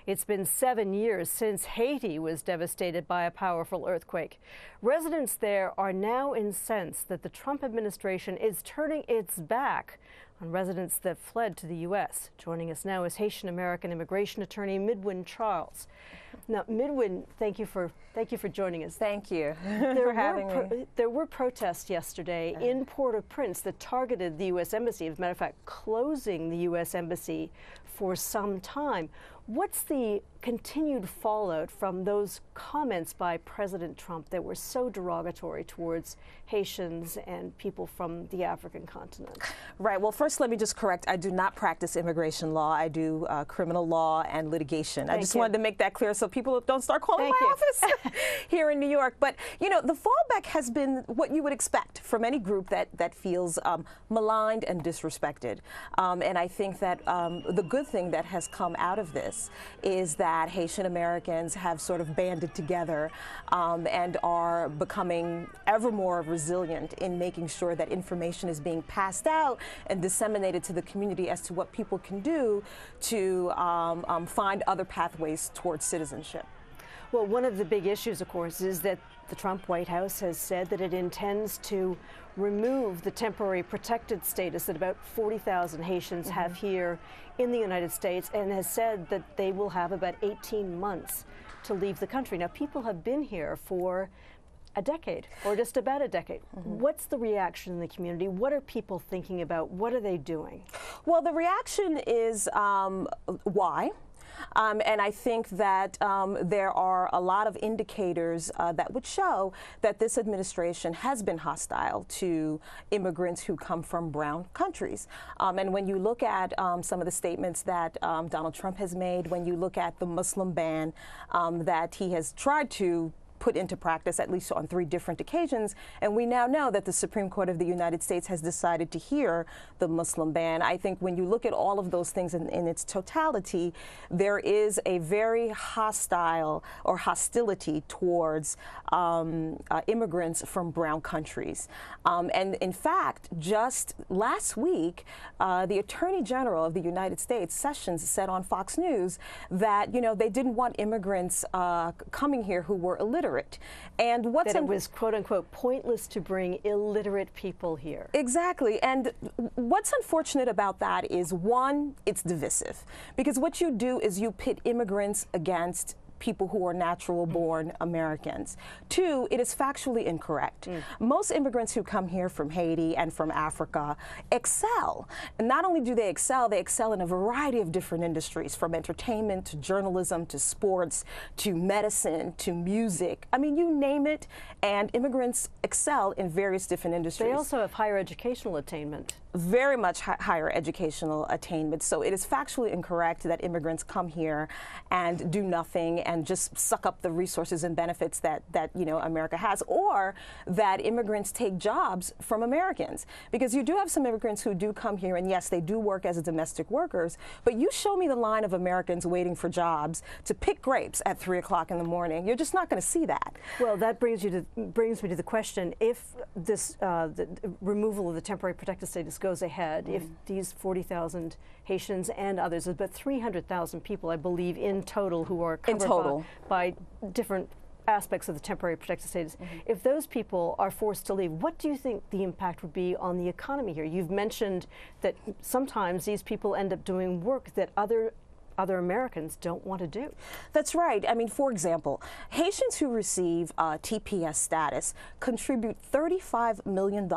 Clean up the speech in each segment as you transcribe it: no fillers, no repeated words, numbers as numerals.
It's been 7 years since Haiti was devastated by a powerful earthquake. Residents there are now incensed that the Trump administration is turning its back on residents that fled to the U.S. Joining us now is Haitian-American immigration attorney Midwin Charles. Now, Midwin, thank you for joining us. Thank you for having me. There were protests yesterday in Port-au-Prince that targeted the U.S. Embassy. As a matter of fact, closing the U.S. Embassy for some time. What's the continued fallout from those comments by President Trump that were so derogatory towards Haitians and people from the African continent? Right. Well, first, let me just correct. I do not practice immigration law. I do criminal law and litigation. I just wanted to make that clear so people don't start calling my office here in New York. But, you know, the fallback has been what you would expect from any group that feels maligned and disrespected. And I think that the good thing that has come out of this is that Haitian Americans have sort of banded together and are becoming ever more resilient in making sure that information is being passed out and disseminated to the community as to what people can do to find other pathways towards citizenship. Well, one of the big issues, of course, is that the Trump White House has said that it intends to remove the temporary protected status that about 40,000 Haitians have here in the United States, and has said that they will have about 18 months to leave the country. Now, people have been here for a decade, or just about a decade. What's the reaction in the community? What are people thinking about? What are they doing? Well, the reaction is why? And I think that there are a lot of indicators that would show that this administration has been hostile to immigrants who come from brown countries. And when you look at some of the statements that Donald Trump has made, when you look at the Muslim ban that he has tried to put into practice at least on 3 different occasions, and we now know that the Supreme Court of the United States has decided to hear the Muslim ban. I think when you look at all of those things in its totality, there is a very hostile or hostility towards immigrants from brown countries. And in fact, just last week, the Attorney General of the United States, Sessions, said on Fox News that, you know, they didn't want immigrants coming here who were illiterate. And that it was, quote unquote, pointless to bring illiterate people here. Exactly. And what's unfortunate about that is, one, it's divisive. Because what you do is you pit immigrants against people who are natural-born Americans. 2, it is factually incorrect. Most immigrants who come here from Haiti and from Africa excel. And not only do they excel in a variety of different industries, from entertainment to journalism to sports to medicine to music. I mean, you name it, and immigrants excel in various different industries. They also have higher educational attainment. Very much higher educational attainment. So it is factually incorrect that immigrants come here and do nothing and just suck up the resources and benefits that you know, America has, or that immigrants take jobs from Americans. Because you do have some immigrants who do come here, and yes, they do work as domestic workers, but you show me the line of Americans waiting for jobs to pick grapes at 3 o'clock in the morning. You're just not going to see that. Well, that brings me to the question: if this the removal of the temporary protected status goes ahead, if these 40,000 Haitians and others, there's about 300,000 people, I believe, in total who are covered by different aspects of the temporary protected status. If those people are forced to leave, what do you think the impact would be on the economy here? You've mentioned that sometimes these people end up doing work that other Americans don't want to do. That's right. I mean, for example, Haitians who receive TPS status contribute $35 million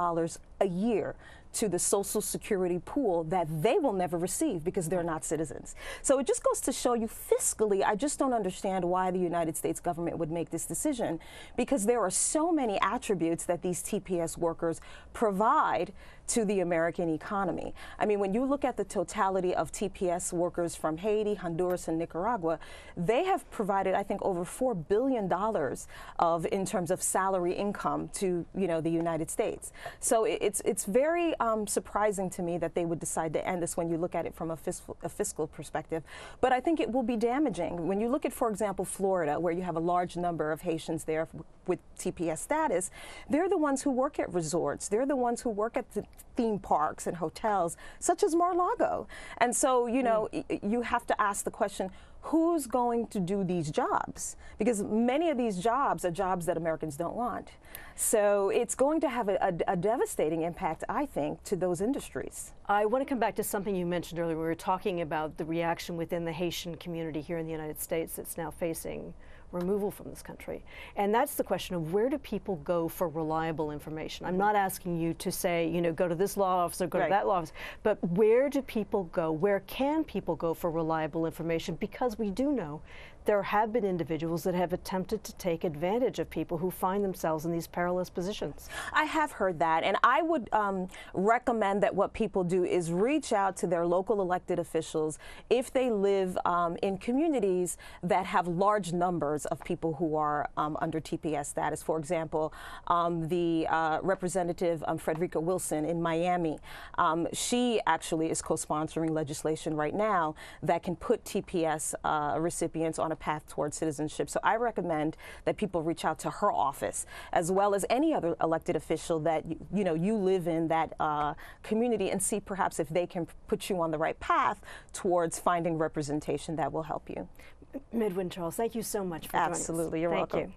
a year to the Social Security pool that they will never receive because they're not citizens. So it just goes to show you, fiscally, I just don't understand why the United States government would make this decision, because there are so many attributes that these TPS workers provide to the American economy. I mean, when you look at the totality of TPS workers from Haiti, Honduras, and Nicaragua, they have provided, I think, over $4 billion in terms of salary income to, you know, the United States. So it's very surprising to me that they would decide to end this when you look at it from a fiscal perspective. But I think it will be damaging. When you look at, for example, Florida, where you have a large number of Haitians there with TPS status, they're the ones who work at resorts. They're the ones who work at the theme parks and hotels, such as Mar-a-Lago. And so, you know, you have to ask the question, who's going to do these jobs? Because many of these jobs are jobs that Americans don't want. So it's going to have a devastating impact, I think, to those industries. I want to come back to something you mentioned earlier. We were talking about the reaction within the Haitian community here in the United States that's now facing removal from this country. And that's the question of, where do people go for reliable information? I'm not asking you to say, you know, go to this law office or go to that law office, but where do people go? Where can people go for reliable information? Because we do know there have been individuals that have attempted to take advantage of people who find themselves in these perilous positions. I have heard that, and I would recommend that what people do is reach out to their local elected officials if they live in communities that have large numbers of people who are under TPS status. For example, the Representative Frederica Wilson in Miami, she actually is co-sponsoring legislation right now that can put TPS recipients on a path towards citizenship. So I recommend that people reach out to her office, as well as any other elected official that you live in that community, and see perhaps if they can put you on the right path towards finding representation that will help you. Midwin Charles, thank you so much for joining us. Absolutely, you're welcome. Thank you.